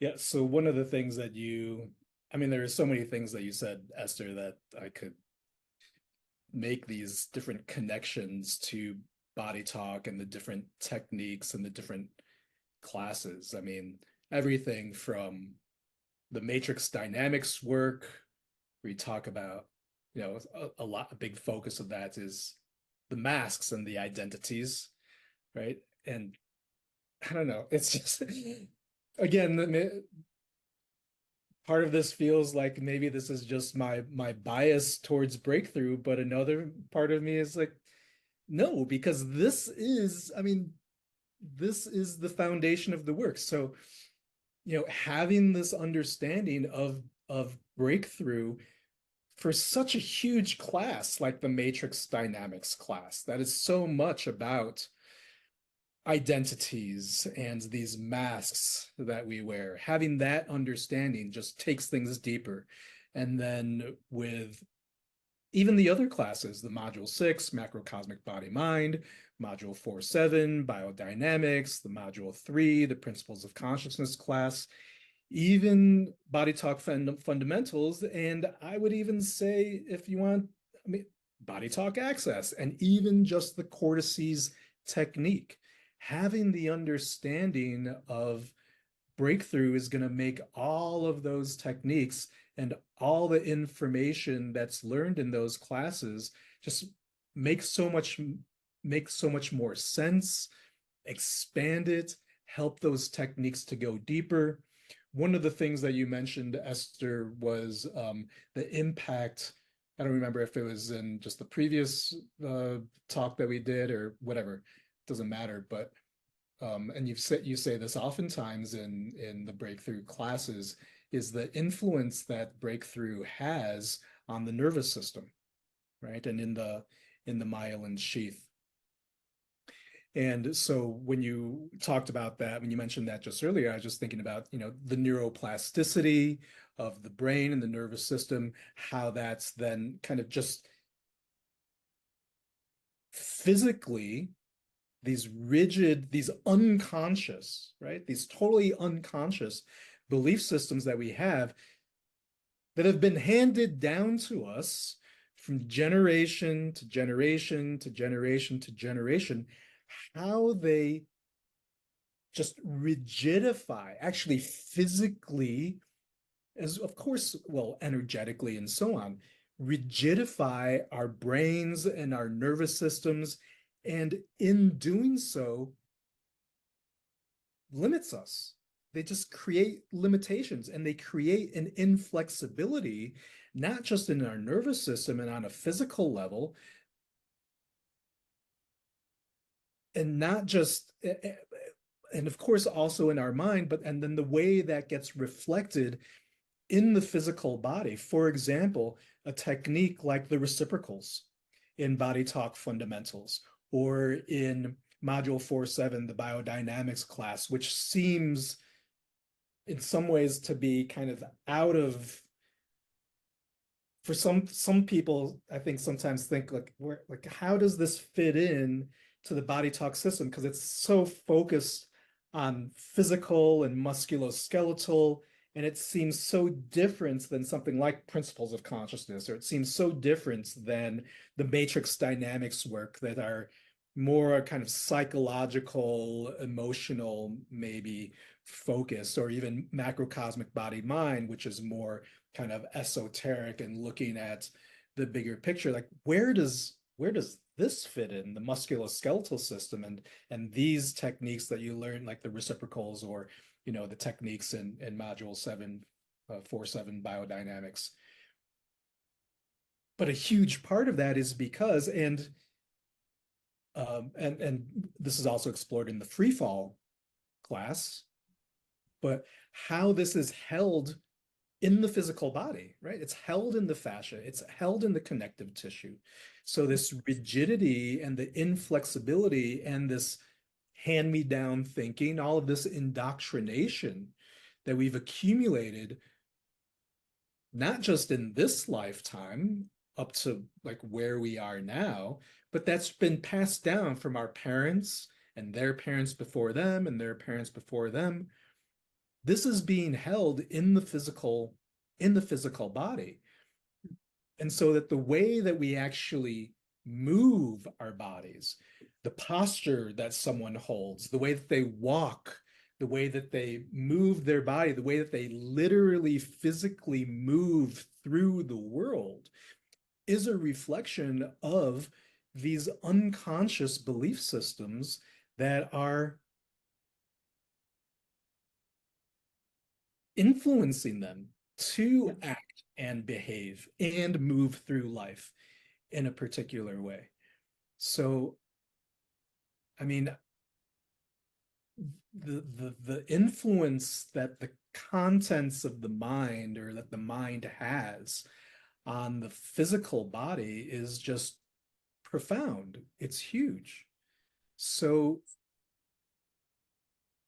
Yeah, so one of the things that I mean, there are so many things that you said, Esther, that I could make these different connections to body talk and the different techniques and the different classes. I mean, everything from the matrix dynamics work, where you talk about, a big focus of that is the masks and the identities, right? And I don't know, it's just, again, part of this feels like maybe this is just my bias towards breakthrough, but another part of me is like, no, because I mean, this is the foundation of the work. So, having this understanding of breakthrough for such a huge class like the matrix dynamics class, that is so much about identities and these masks that we wear. Having that understanding just takes things deeper. And then with even the other classes, the module 6, macrocosmic body mind, module 4-7, biodynamics, the module 3, the principles of consciousness class, even body talk fundamentals, and I would even say, if you want, I mean, body talk access, and even just the cortices technique. Having the understanding of breakthrough is going to make all of those techniques and all the information that's learned in those classes just make so much make so much more sense, expand it, help those techniques to go deeper. One of the things that you mentioned, Esther, was the impact. I don't remember if it was in just the previous talk that we did or whatever. Doesn't matter. But and you say this oftentimes in the breakthrough classes, is the influence that breakthrough has on the nervous system, right? And in the myelin sheath. And so when you talked about that, when you mentioned that just earlier, I was just thinking about, the neuroplasticity of the brain and the nervous system, how that's then kind of just physically these rigid, these unconscious, right? These totally unconscious belief systems that we have that have been handed down to us from generation to generation to generation to generation, how they just rigidify, actually physically, as of course, well, energetically and so on, rigidify our brains and our nervous systems. And in doing so, limits us. They just create limitations and they create an inflexibility, not just in our nervous system and on a physical level, and not just and of course also in our mind, but and then the way that gets reflected in the physical body. For example, a technique like the reciprocals in Body Talk Fundamentals, or in Module 4-7, the biodynamics class, which seems in some ways to be kind of out of, for some people, I think sometimes think like, how does this fit in to the body talk system? Because it's so focused on physical and musculoskeletal, and it seems so different than something like principles of consciousness, or it seems so different than the matrix dynamics work that are more kind of psychological, emotional, maybe focused, or even macrocosmic body mind, which is more kind of esoteric and looking at the bigger picture. Like, where does this fit in the musculoskeletal system and these techniques that you learn, like the reciprocals, or the techniques in module 7, 4-7 biodynamics. But a huge part of that is because, and this is also explored in the free fall class, but how this is held in the physical body, right? It's held in the fascia, it's held in the connective tissue. So this rigidity and the inflexibility and this hand-me-down thinking, all of this indoctrination that we've accumulated, not just in this lifetime up to like where we are now, but that's been passed down from our parents and their parents before them and their parents before them. this is being held in the physical body. And so that the way that we actually move our bodies, the posture that someone holds, the way that they walk, the way that they move their body, the way that they literally physically move through the world is a reflection of these unconscious belief systems that are influencing them to act and behave and move through life in a particular way. So, I mean, the influence that the contents of the mind or that the mind has on the physical body is just profound. It's huge. So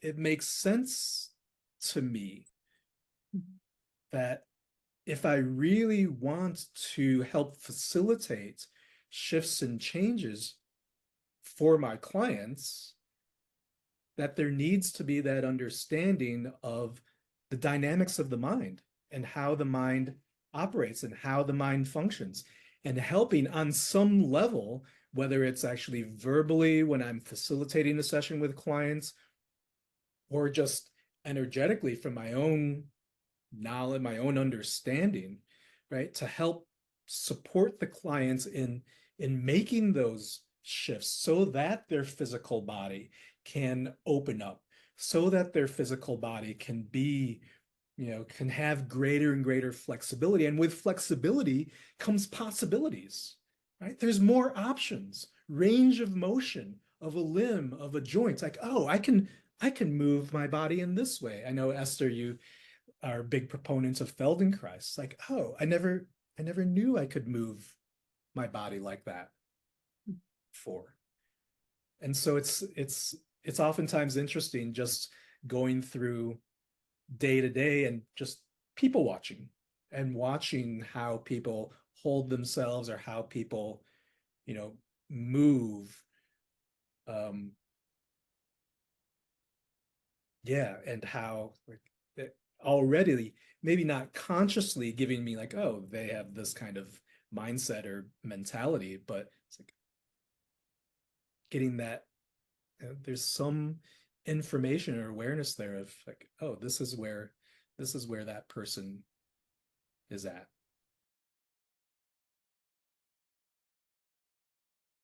it makes sense to me that if I really want to help facilitate shifts and changes for my clients, that there needs to be that understanding of the dynamics of the mind and how the mind operates and how the mind functions, and helping on some level, whether it's actually verbally when I'm facilitating a session with clients or just energetically from my own knowledge, my own understanding, right? To help support the clients in making those shifts so that their physical body can open up, so that their physical body can be, can have greater and greater flexibility. And with flexibility comes possibilities, right? There's more options, range of motion of a limb, of a joint. Like, oh, I can move my body in this way. I know, Esther, you are big proponents of Feldenkrais. Like, oh, I never knew I could move my body like that before. And so it's oftentimes interesting just going through day to day and just people watching and watching how people hold themselves or how people, move. Um, yeah, and how like already maybe not consciously giving me like, oh, they have this kind of mindset or mentality, but it's like getting that there's some information or awareness there of like, oh, this is where that person is at.